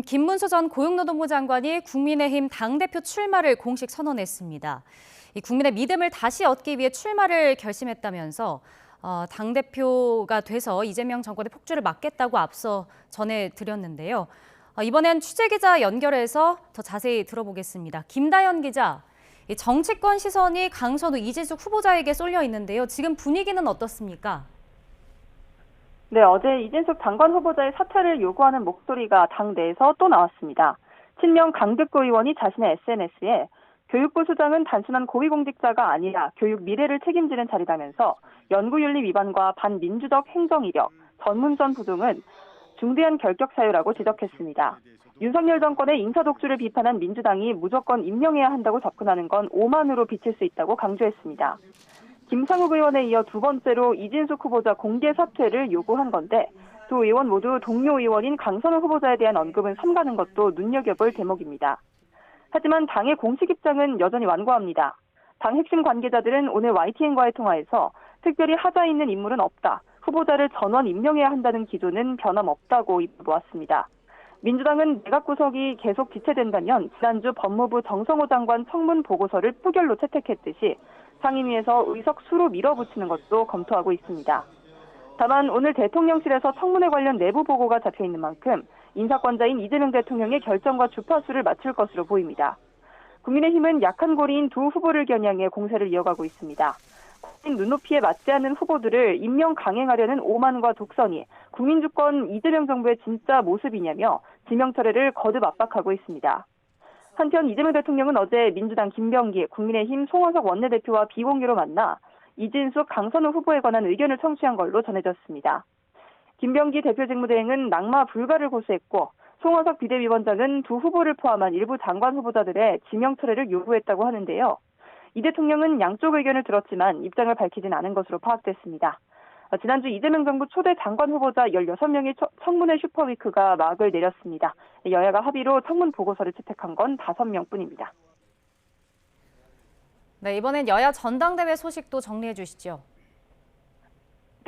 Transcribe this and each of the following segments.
김문수 전 고용노동부 장관이 국민의힘 당대표 출마를 공식 선언했습니다. 국민의 믿음을 다시 얻기 위해 출마를 결심했다면서 당대표가 돼서 이재명 정권의 폭주를 막겠다고 앞서 전해드렸는데요. 이번엔 취재기자 연결해서 더 자세히 들어보겠습니다. 김다연 기자, 정치권 시선이 강선우, 이진숙 후보자에게 쏠려 있는데요. 지금 분위기는 어떻습니까? 네, 어제 이진숙 장관 후보자의 사퇴를 요구하는 목소리가 당 내에서 또 나왔습니다. 친명 강득구 의원이 자신의 SNS에 교육부 수장은 단순한 고위공직자가 아니라 교육 미래를 책임지는 자리라면서 연구윤리 위반과 반민주적 행정이력, 전문전부 등은 중대한 결격 사유라고 지적했습니다. 윤석열 정권의 인사독주를 비판한 민주당이 무조건 임명해야 한다고 접근하는 건 오만으로 비칠 수 있다고 강조했습니다. 김상욱 의원에 이어 두 번째로 이진숙 후보자 공개 사퇴를 요구한 건데 두 의원 모두 동료 의원인 강선우 후보자에 대한 언급은 삼가는 것도 눈여겨볼 대목입니다. 하지만 당의 공식 입장은 여전히 완고합니다. 당 핵심 관계자들은 오늘 YTN과의 통화에서 특별히 하자 있는 인물은 없다. 후보자를 전원 임명해야 한다는 기조는 변함없다고 입을 모았습니다. 민주당은 내각 구성이 계속 지체된다면 지난주 법무부 정성호 장관 청문 보고서를 부결로 채택했듯이 상임위에서 의석수로 밀어붙이는 것도 검토하고 있습니다. 다만 오늘 대통령실에서 청문회 관련 내부 보고가 잡혀있는 만큼 인사권자인 이재명 대통령의 결정과 주파수를 맞출 것으로 보입니다. 국민의힘은 약한 고리인 두 후보를 겨냥해 공세를 이어가고 있습니다. 국민 눈높이에 맞지 않는 후보들을 임명 강행하려는 오만과 독선이 국민주권 이재명 정부의 진짜 모습이냐며 지명 철회를 거듭 압박하고 있습니다. 한편 이재명 대통령은 어제 민주당 김병기, 국민의힘 송원석 원내대표와 비공개로 만나 이진숙, 강선우 후보에 관한 의견을 청취한 걸로 전해졌습니다. 김병기 대표 직무대행은 낙마 불가를 고수했고 송원석 비대위원장은 두 후보를 포함한 일부 장관 후보자들의 지명 철회를 요구했다고 하는데요. 이 대통령은 양쪽 의견을 들었지만 입장을 밝히진 않은 것으로 파악됐습니다. 지난주 이재명 정부 초대 장관 후보자 16명의 청문회 슈퍼위크가 막을 내렸습니다. 여야가 합의로 청문 보고서를 채택한 건 5명뿐입니다. 네, 이번엔 여야 전당대회 소식도 정리해 주시죠.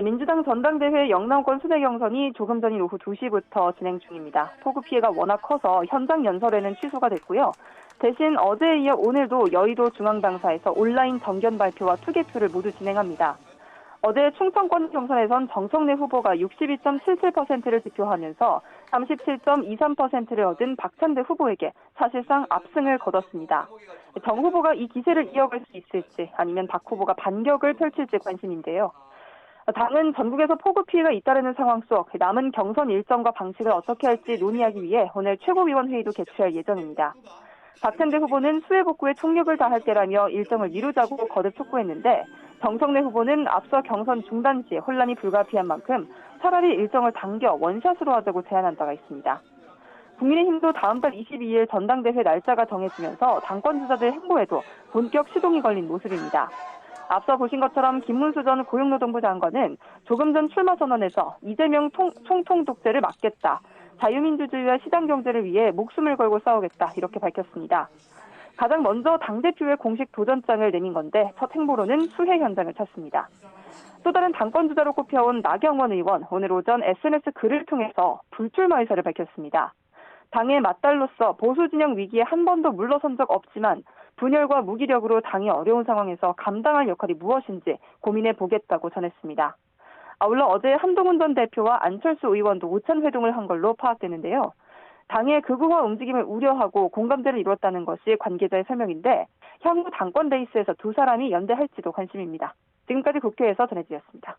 민주당 전당대회 영남권 순회 경선이 조금 전인 오후 2시부터 진행 중입니다. 폭우 피해가 워낙 커서 현장 연설에는 취소가 됐고요. 대신 어제에 이어 오늘도 여의도 중앙당사에서 온라인 정견 발표와 투개표를 모두 진행합니다. 어제 충청권 경선에선 정청래 후보가 62.77%를 득표하면서 37.23%를 얻은 박찬대 후보에게 사실상 압승을 거뒀습니다. 정 후보가 이 기세를 이어갈 수 있을지 아니면 박 후보가 반격을 펼칠지 관심인데요. 당은 전국에서 폭우 피해가 잇따르는 상황 속 남은 경선 일정과 방식을 어떻게 할지 논의하기 위해 오늘 최고위원회의도 개최할 예정입니다. 박찬대 후보는 수해 복구에 총력을 다할 때라며 일정을 미루자고 거듭 촉구했는데 정청래 후보는 앞서 경선 중단 시 혼란이 불가피한 만큼 차라리 일정을 당겨 원샷으로 하자고 제안한 바가 있습니다. 국민의힘도 다음 달 22일 전당대회 날짜가 정해지면서 당권 주자들 행보에도 본격 시동이 걸린 모습입니다. 앞서 보신 것처럼 김문수 전 고용노동부 장관은 조금 전 출마 선언에서 이재명 총통 독재를 막겠다. 자유민주주의와 시장경제를 위해 목숨을 걸고 싸우겠다. 이렇게 밝혔습니다. 가장 먼저 당대표의 공식 도전장을 내민 건데 첫 행보로는 수해 현장을 찾습니다. 또 다른 당권주자로 꼽혀온 나경원 의원, 오늘 오전 SNS 글을 통해서 불출마 의사를 밝혔습니다. 당의 맞달로서 보수진영 위기에 한 번도 물러선 적 없지만 분열과 무기력으로 당이 어려운 상황에서 감당할 역할이 무엇인지 고민해 보겠다고 전했습니다. 아울러 어제 한동훈 전 대표와 안철수 의원도 오찬 회동을 한 걸로 파악되는데요. 당의 극우화 움직임을 우려하고 공감대를 이뤘다는 것이 관계자의 설명인데 향후 당권 레이스에서 두 사람이 연대할지도 관심입니다. 지금까지 국회에서 전해드렸습니다.